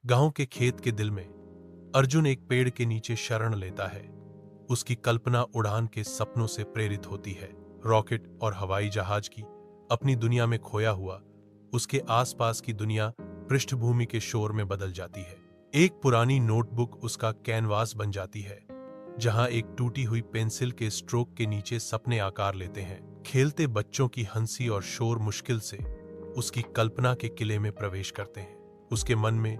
गांव के खेत के दिल में अर्जुन एक पेड़ के नीचे शरण लेता है। उसकी कल्पना उड़ान के सपनों से प्रेरित होती है। रॉकेट और हवाई जहाज की अपनी दुनिया में खोया हुआ उसके आसपास की दुनिया पृष्ठभूमि के शोर में बदल जाती है। एक पुरानी नोटबुक उसका कैनवास बन जाती है, जहां एक टूटी हुई पेंसिल के स्ट्रोक के नीचे सपने आकार लेते हैं। खेलते बच्चों की हंसी और शोर मुश्किल से उसकी कल्पना के किले में प्रवेश करते हैं। उसके मन में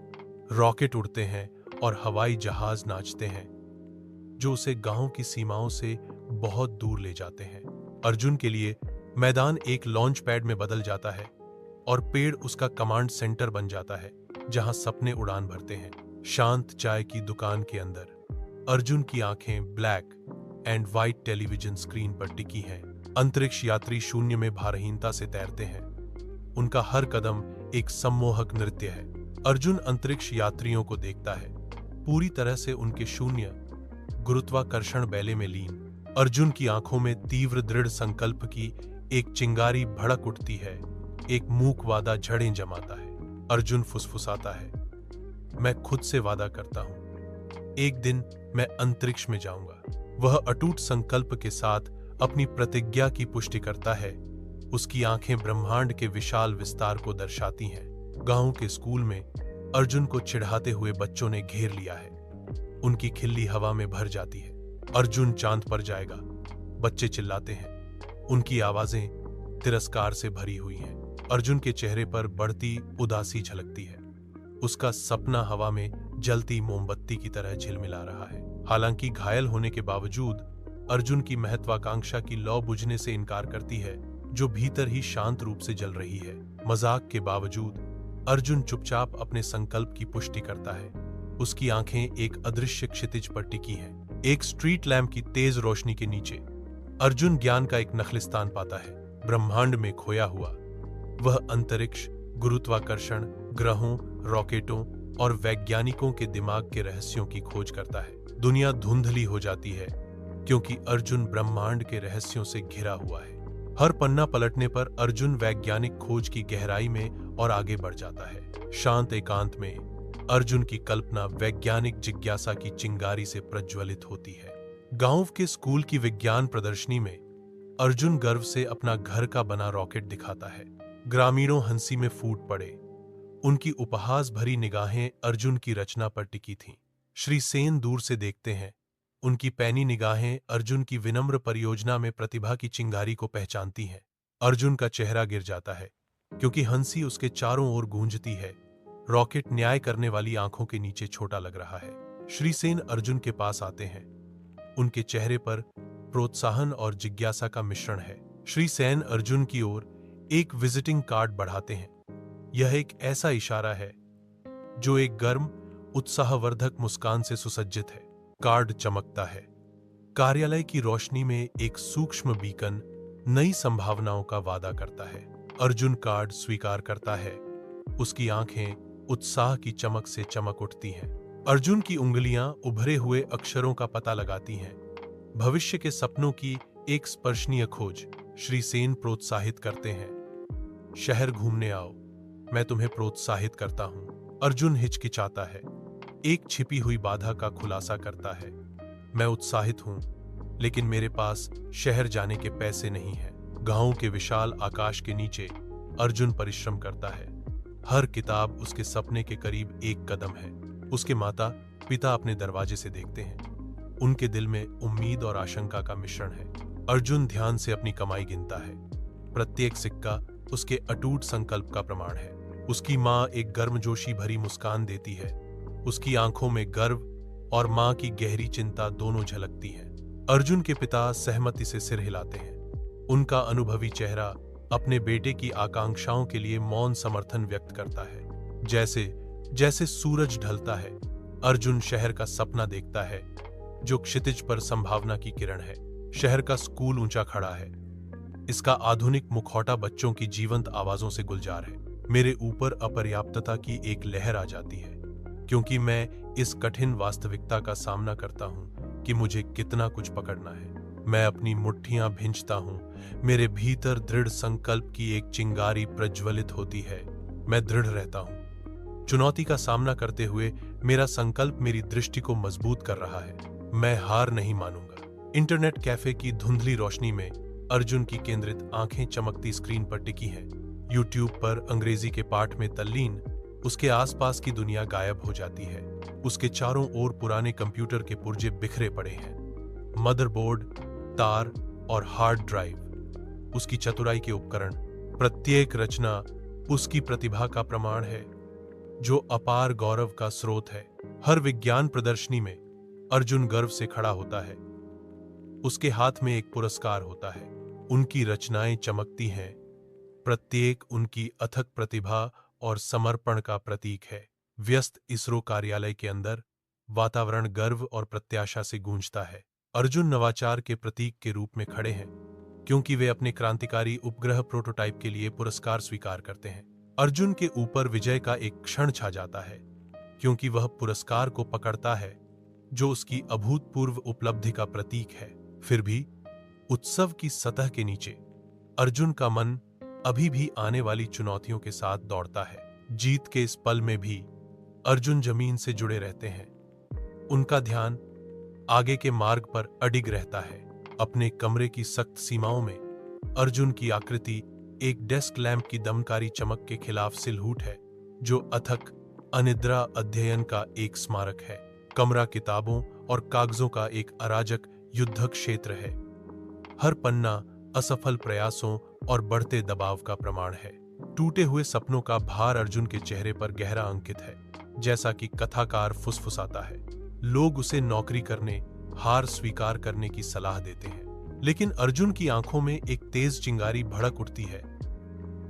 रॉकेट उड़ते हैं और हवाई जहाज नाचते हैं, जो उसे गांव की सीमाओं से बहुत दूर ले जाते हैं। अर्जुन के लिए मैदान एक लॉन्च पैड में बदल जाता है और पेड़ उसका कमांड सेंटर बन जाता है, जहां सपने उड़ान भरते हैं। शांत चाय की दुकान के अंदर अर्जुन की आंखें black and white television screen पर टिकी हैं। अंतरिक्ष यात्री शून्य में भारहीनता से तैरते हैं। उनका हर कदम एक सम्मोहक नृत्य है। अर्जुन अंतरिक्ष यात्रियों को देखता है, पूरी तरह से उनके शून्य गुरुत्वाकर्षण बैले में लीन। अर्जुन की आंखों में तीव्र दृढ़ संकल्प की एक चिंगारी भड़क उठती है। एक मूक वादा जड़ें जमाता है। अर्जुन फुसफुसाता है, मैं खुद से वादा करता हूं, एक दिन मैं अंतरिक्ष में जाऊंगा। वह अटूट संकल्प के साथ अपनी प्रतिज्ञा की पुष्टि करता है। उसकी आंखें ब्रह्मांड के विशाल विस्तार को दर्शाती हैं। गांव के स्कूल में अर्जुन को चिढ़ाते हुए बच्चों ने घेर लिया है। उनकी खिल्ली हवा में भर जाती है। अर्जुन चांद पर जाएगा, बच्चे चिल्लाते हैं। उनकी आवाजें तिरस्कार से भरी हुई हैं। अर्जुन के चेहरे पर बढ़ती उदासी झलकती है। उसका सपना हवा में जलती मोमबत्ती की तरह झिलमिला रहा है। हालांकि घायल होने के बावजूद अर्जुन की महत्वाकांक्षा की लौ बुझने से इनकार करती है, जो भीतर ही शांत रूप से जल रही है। मजाक के बावजूद अर्जुन चुपचाप अपने संकल्प की पुष्टि करता है। उसकी आंखें एक अदृश्य क्षितिज पर टिकी हैं। एक स्ट्रीट लैंप की तेज रोशनी के नीचे अर्जुन ज्ञान का एक नखलिस्तान पाता है। ब्रह्मांड में खोया हुआ वह अंतरिक्ष, गुरुत्वाकर्षण, ग्रहों, रॉकेटों और वैज्ञानिकों के दिमाग के रहस्यों की खोज करता है। दुनिया धुंधली हो जाती है, क्योंकि अर्जुन ब्रह्मांड के रहस्यों से घिरा हुआ है। हर पन्ना पलटने पर अर्जुन वैज्ञानिक खोज की गहराई में और आगे बढ़ जाता है। शांत एकांत में अर्जुन की कल्पना वैज्ञानिक जिज्ञासा की चिंगारी से प्रज्वलित होती है। गांव के स्कूल की विज्ञान प्रदर्शनी में अर्जुन गर्व से अपना घर का बना रॉकेट दिखाता है। ग्रामीणों हंसी में फूट पड़े। उनकी उपहास भरी निगाहें अर्जुन की रचना पर टिकी थीं। श्री सेन दूर से देखते हैं। उनकी पैनी निगाहें अर्जुन की विनम्र परियोजना में प्रतिभा की चिंगारी को पहचानती हैं। अर्जुन का चेहरा गिर जाता है, क्योंकि हंसी उसके चारों ओर गूंजती है। रॉकेट न्याय करने वाली आंखों के नीचे छोटा लग रहा है। श्री सेन अर्जुन के पास आते हैं। उनके चेहरे पर प्रोत्साहन और जिज्ञासा का मिश्रण है। श्री सेन अर्जुन की ओर एक विजिटिंग कार्ड बढ़ाते हैं। यह एक ऐसा इशारा है जो एक गर्म, उत्साहवर्धक मुस्कान से सुसज्जित है। कार्ड चमकता है। कार्यालय की रोशनी में एक सूक्ष्म बीकन नई संभावनाओं का वादा करता है। अर्जुन कार्ड स्वीकार करता है। उसकी आंखें उत्साह की चमक से चमक उठती हैं। अर्जुन की उंगलियां उभरे हुए अक्षरों का पता लगाती हैं। भविष्य के सपनों की एक स्पर्शनीय खोज। श्री सेन प्रोत्साहित करते हैं, शहर घूमने आओ, मैं तुम्हें प्रोत्साहित करता हूं। अर्जुन हिचकिचाता है, एक छिपी हुई बाधा का खुलासा करता है। मैं उत्साहित हूं, लेकिन मेरे पास शहर जाने के पैसे नहीं हैं। गांव के विशाल आकाश के नीचे अर्जुन परिश्रम करता है। हर किताब उसके सपने के करीब एक कदम है। उसके माता पिता अपने दरवाजे से देखते हैं। उनके दिल में उम्मीद और आशंका का मिश्रण है। अर्जुन ध्यान से अपनी कमाई गिनता है। प्रत्येक सिक्का उसके अटूट संकल्प का प्रमाण है। उसकी माँ एक गर्मजोशी भरी मुस्कान देती है। उसकी आंखों में गर्व और माँ की गहरी चिंता दोनों झलकती हैं। अर्जुन के पिता सहमति से सिर हिलाते हैं। उनका अनुभवी चेहरा अपने बेटे की आकांक्षाओं के लिए मौन समर्थन व्यक्त करता है। जैसे जैसे सूरज ढलता है, अर्जुन शहर का सपना देखता है, जो क्षितिज पर संभावना की किरण है। शहर का स्कूल ऊंचा खड़ा है। इसका आधुनिक मुखौटा बच्चों की जीवंत आवाजों से गुलजार है। मेरे ऊपर अपर्याप्तता की एक लहर आ जाती है, क्योंकि मैं इस कठिन वास्तविकता का सामना करता हूं कि मुझे कितना कुछ पकड़ना है। मैं अपनी मुट्ठियां भींचता हूं। मेरे भीतर दृढ़ संकल्प की एक चिंगारी प्रज्वलित होती है। मैं दृढ़ रहता हूं, चुनौती का सामना करते हुए मेरा संकल्प मेरी दृष्टि को मजबूत कर रहा है। मैं हार नहीं मानूंगा। इंटरनेट कैफे की धुंधली रोशनी में अर्जुन की केंद्रित आंखें चमकती स्क्रीन पर टिकी हैं। यूट्यूब पर अंग्रेजी के पाठ में तल्लीन उसके आसपास की दुनिया गायब हो जाती है। उसके चारों ओर पुराने कंप्यूटर के पुर्जे बिखरे पड़े हैं। मदरबोर्ड, तार और हार्ड ड्राइव उसकी चतुराई के उपकरण। प्रत्येक रचना उसकी प्रतिभा का प्रमाण है, जो अपार गौरव का स्रोत है। हर विज्ञान प्रदर्शनी में अर्जुन गर्व से खड़ा होता है। उसके हाथ में एक पुरस्कार होता है। उनकी रचनाएं चमकती हैं। प्रत्येक उनकी अथक प्रतिभा और समर्पण का प्रतीक है। व्यस्त इसरो कार्यालय के अंदर वातावरण गर्व और प्रत्याशा से गूंजता है। अर्जुन नवाचार के प्रतीक के रूप में खड़े हैं, क्योंकि वे अपने क्रांतिकारी उपग्रह प्रोटोटाइप के लिए पुरस्कार स्वीकार करते हैं। अर्जुन के ऊपर विजय का एक क्षण छा जाता है, क्योंकि वह पुरस्कार को पकड़ता है जो उसकी अभूतपूर्व उपलब्धि का प्रतीक है। फिर भी उत्सव की सतह के नीचे अर्जुन का मन अभी भी आने वाली चुनौतियों के साथ दौड़ता है। जीत के इस पल में भी अर्जुन जमीन से जुड़े रहते हैं। उनका ध्यान आगे के मार्ग पर अडिग रहता है। अपने कमरे की सख्त सीमाओं में अर्जुन की आकृति एक डेस्क लैंप की दमकारी चमक के खिलाफ सिलहूट है, जो अथक अनिद्रा अध्ययन का एक स्मारक है। कमरा किताबों और कागजों का एक अराजक युद्ध क्षेत्र है। हर पन्ना असफल प्रयासों और बढ़ते दबाव का प्रमाण है। टूटे हुए सपनों का भार अर्जुन के चेहरे पर गहरा अंकित है, जैसा कि कथाकार फुसफुसाता है। लोग उसे नौकरी करने, हार स्वीकार करने की सलाह देते हैं, लेकिन अर्जुन की आंखों में एक तेज चिंगारी भड़क उठती है।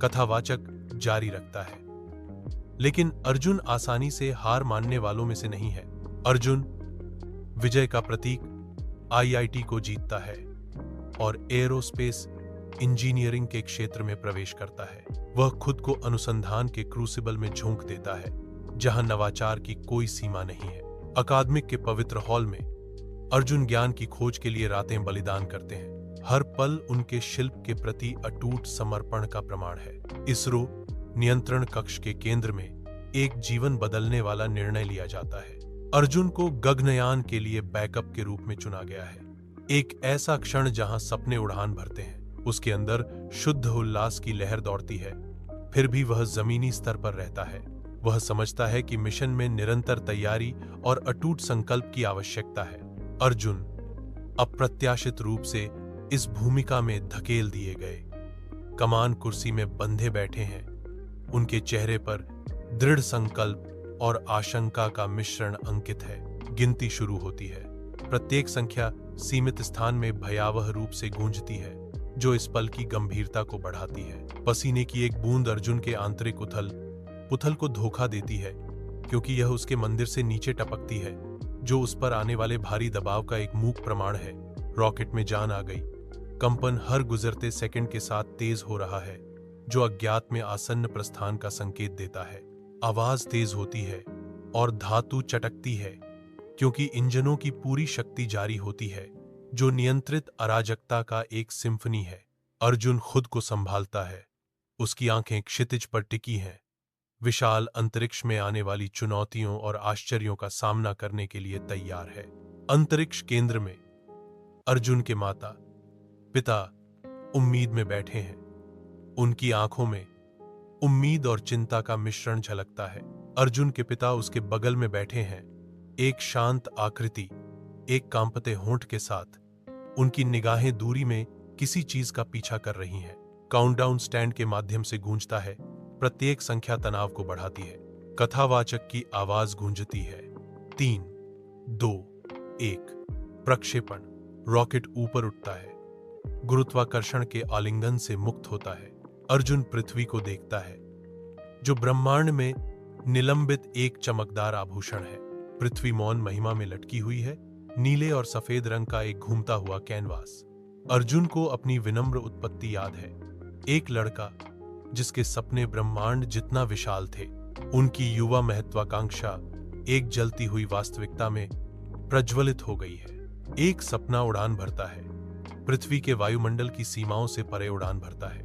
कथावाचक जारी रखता है, लेकिन अर्जुन आसानी से हार मानने वालों में से नहीं है। अर्जुन विजय का प्रतीक आईआईटी को जीतता है और एरोस्पेस इंजीनियरिंग के क्षेत्र में प्रवेश करता है। वह खुद को अनुसंधान के क्रूसिबल में झोंक देता है, जहां नवाचार की कोई सीमा नहीं है। अकादमिक के पवित्र हॉल में अर्जुन ज्ञान की खोज के लिए रातें बलिदान करते हैं। हर पल उनके शिल्प के प्रति अटूट समर्पण का प्रमाण है। इसरो नियंत्रण कक्ष के केंद्र में एक जीवन बदलने वाला निर्णय लिया जाता है। अर्जुन को गगनयान के लिए बैकअप के रूप में चुना गया है। एक ऐसा क्षण जहां सपने उड़ान भरते हैं। उसके अंदर शुद्ध उल्लास की लहर दौड़ती है, फिर भी वह जमीनी स्तर पर रहता है। वह समझता है कि मिशन में निरंतर तैयारी और अटूट संकल्प की आवश्यकता है। अर्जुन अप्रत्याशित रूप से इस भूमिका में धकेल दिए गए। कमान कुर्सी में बंधे बैठे हैं। उनके चेहरे पर दृढ़ संकल्प और आशंका का मिश्रण अंकित है। गिनती शुरू होती है। प्रत्येक संख्या सीमित स्थान में भयावह रूप से गूंजती है, जो इस पल की गंभीरता को बढ़ाती है। पसीने की एक बूंद अर्जुन के आंतरिक उथल पुथल को धोखा देती है, क्योंकि यह उसके मंदिर से नीचे टपकती है, जो उस पर आने वाले भारी दबाव का एक मूक प्रमाण है। रॉकेट में जान आ गई। कंपन हर गुजरते सेकंड के साथ तेज हो रहा है, जो अज्ञात में आसन्न प्रस्थान का संकेत देता है। आवाज तेज होती है और धातु चटकती है, क्योंकि इंजनों की पूरी शक्ति जारी होती है, जो नियंत्रित अराजकता का एक सिम्फनी है। अर्जुन खुद को संभालता है। उसकी आंखें क्षितिज पर टिकी हैं, विशाल अंतरिक्ष में आने वाली चुनौतियों और आश्चर्यों का सामना करने के लिए तैयार है। अंतरिक्ष केंद्र में अर्जुन के माता पिता उम्मीद में बैठे हैं। उनकी आंखों में उम्मीद और चिंता का मिश्रण झलकता है। अर्जुन के पिता उसके बगल में बैठे हैं, एक शांत आकृति, एक कांपते होंठ के साथ। उनकी निगाहें दूरी में किसी चीज का पीछा कर रही हैं। काउंटडाउन स्टैंड के माध्यम से गूंजता है। प्रत्येक संख्या तनाव को बढ़ाती है। कथावाचक की आवाज गूंजती है। 3, 2, 1 प्रक्षेपण। रॉकेट ऊपर उठता है, गुरुत्वाकर्षण के आलिंगन से मुक्त होता है। अर्जुन पृथ्वी को देखता है, जो ब्रह्मांड में निलंबित एक चमकदार आभूषण है। पृथ्वी मौन महिमा में लटकी हुई है, नीले और सफेद रंग का एक घूमता हुआ कैनवास। अर्जुन को अपनी विनम्र उत्पत्ति याद है। एक लड़का जिसके सपने ब्रह्मांड जितना विशाल थे। उनकी युवा महत्वाकांक्षा एक जलती हुई वास्तविकता में प्रज्वलित हो गई है। एक सपना उड़ान भरता है, पृथ्वी के वायुमंडल की सीमाओं से परे उड़ान भरता है।